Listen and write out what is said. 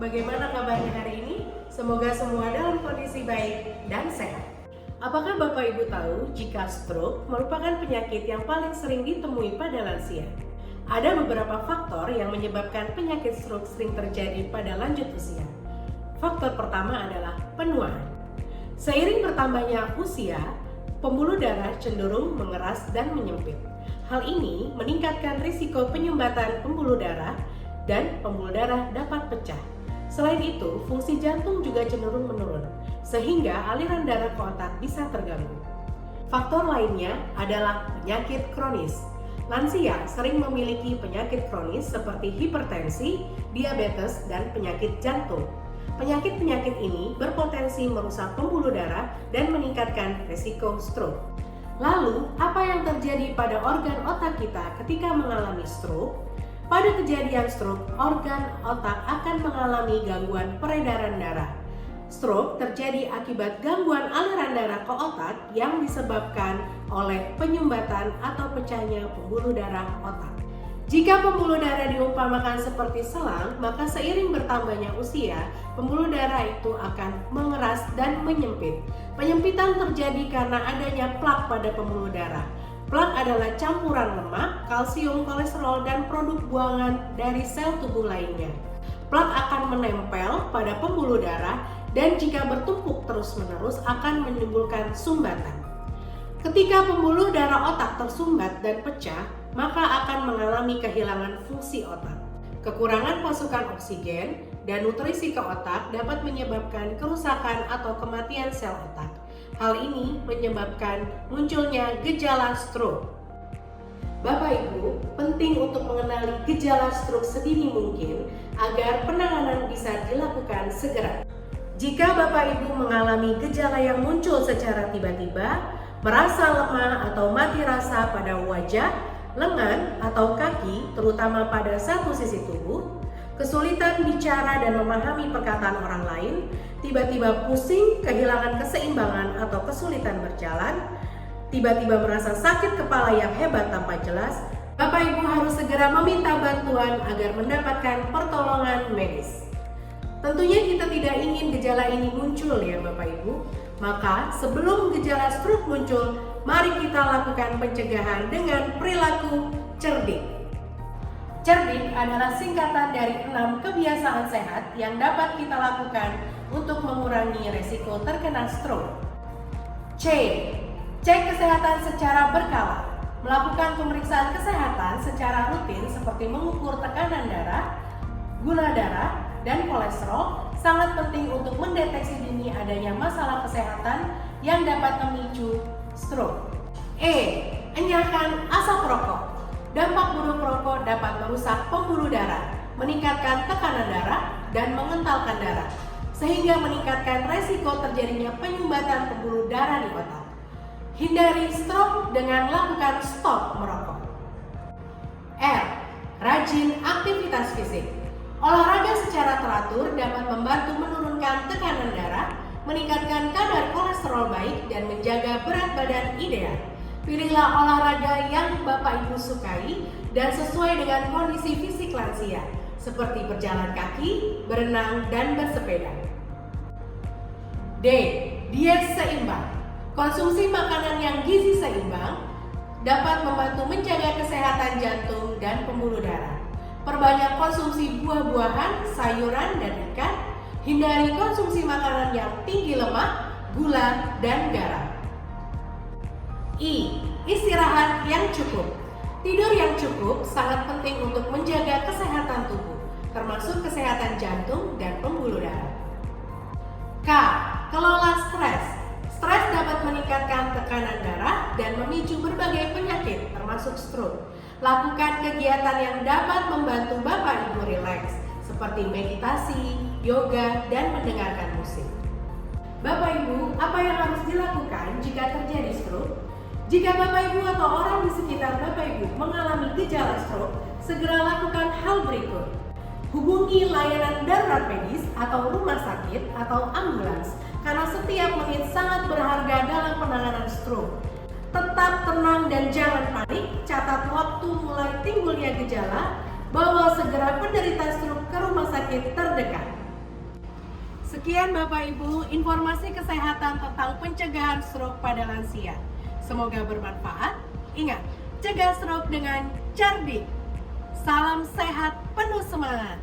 bagaimana kabarnya hari ini? Semoga semua dalam kondisi baik dan sehat. Apakah Bapak Ibu tahu jika stroke merupakan penyakit yang paling sering ditemui pada lansia? Ada beberapa faktor yang menyebabkan penyakit stroke sering terjadi pada lanjut usia. Faktor pertama adalah penuaan. Seiring bertambahnya usia, pembuluh darah cenderung mengeras dan menyempit. Hal ini meningkatkan risiko penyumbatan pembuluh darah dan pembuluh darah dapat pecah. Selain itu, fungsi jantung juga cenderung menurun, sehingga aliran darah ke otak bisa terganggu. Faktor lainnya adalah penyakit kronis. Lansia sering memiliki penyakit kronis seperti hipertensi, diabetes, dan penyakit jantung. Penyakit-penyakit ini berpotensi merusak pembuluh darah dan meningkatkan risiko stroke. Lalu, apa yang terjadi pada organ otak kita ketika mengalami stroke? Pada kejadian stroke, organ otak akan mengalami gangguan peredaran darah. Stroke terjadi akibat gangguan aliran darah ke otak yang disebabkan oleh penyumbatan atau pecahnya pembuluh darah otak. Jika pembuluh darah diumpamakan seperti selang, maka seiring bertambahnya usia, pembuluh darah itu akan mengeras dan menyempit. Penyempitan terjadi karena adanya plak pada pembuluh darah. Plak adalah campuran lemak, kalsium, kolesterol, dan produk buangan dari sel tubuh lainnya. Plak akan menempel pada pembuluh darah dan jika bertumpuk terus-menerus akan menimbulkan sumbatan. Ketika pembuluh darah otak tersumbat dan pecah, maka akan mengalami kehilangan fungsi otak. Kekurangan pasukan oksigen dan nutrisi ke otak dapat menyebabkan kerusakan atau kematian sel otak. Hal ini menyebabkan munculnya gejala stroke. Bapak Ibu, penting untuk mengenali gejala stroke sedini mungkin agar penanganan bisa dilakukan segera. Jika Bapak Ibu mengalami gejala yang muncul secara tiba-tiba, merasa lemah atau mati rasa pada wajah, lengan atau kaki, terutama pada satu sisi tubuh, kesulitan bicara dan memahami perkataan orang lain, tiba-tiba pusing, kehilangan keseimbangan atau kesulitan berjalan, tiba-tiba merasa sakit kepala yang hebat tanpa jelas, Bapak Ibu harus segera meminta bantuan agar mendapatkan pertolongan medis. Tentunya kita tidak ingin gejala ini muncul ya Bapak Ibu. Maka sebelum gejala stroke muncul, mari kita lakukan pencegahan dengan perilaku cerdik. Cerdik adalah singkatan dari 6 kebiasaan sehat yang dapat kita lakukan untuk mengurangi resiko terkena stroke. C. Cek kesehatan secara berkala. Melakukan pemeriksaan kesehatan secara rutin seperti mengukur tekanan darah, gula darah, dan kolesterol sangat penting untuk mendeteksi dini adanya masalah kesehatan yang dapat memicu stroke. E. Enyahkan asap rokok. Dampak buruk rokok dapat merusak pembuluh darah, meningkatkan tekanan darah, dan mengentalkan darah, sehingga meningkatkan resiko terjadinya penyumbatan pembuluh darah di otak. Hindari stroke dengan lakukan stop merokok. R. Rajin aktivitas fisik. Olahraga secara teratur dapat membantu menurunkan tekanan darah, meningkatkan kadar kolesterol baik, dan menjaga berat badan ideal. Pilihlah olahraga yang Bapak Ibu sukai dan sesuai dengan kondisi fisik lansia, seperti berjalan kaki, berenang, dan bersepeda. D. Diet seimbang. Konsumsi makanan yang gizi seimbang dapat membantu menjaga kesehatan jantung dan pembuluh darah. Perbanyak konsumsi buah-buahan, sayuran, dan ikan. Hindari konsumsi makanan yang tinggi lemak, gula, dan garam. I. Istirahat yang cukup. Tidur yang cukup sangat penting untuk menjaga kesehatan tubuh, termasuk kesehatan jantung dan pembuluh darah. K. Kelola stres. Stres dapat meningkatkan tekanan darah dan memicu berbagai penyakit, termasuk stroke. Lakukan kegiatan yang dapat membantu Bapak Ibu rileks, seperti meditasi, yoga, dan mendengarkan musik. Bapak Ibu, apa yang harus dilakukan jika terjadi stroke? Jika Bapak Ibu atau orang di sekitar Bapak Ibu mengalami gejala stroke, segera lakukan hal berikut. Hubungi layanan darurat medis atau rumah sakit atau ambulans, karena setiap menit sangat berharga dalam penanganan stroke. Tetap tenang dan jangan panik, catat waktu mulai timbulnya gejala, bawa segera penderita stroke ke rumah sakit terdekat. Sekian Bapak Ibu, informasi kesehatan tentang pencegahan stroke pada lansia. Semoga bermanfaat. Ingat, cegah stroke dengan cerdik. Salam sehat penuh semangat.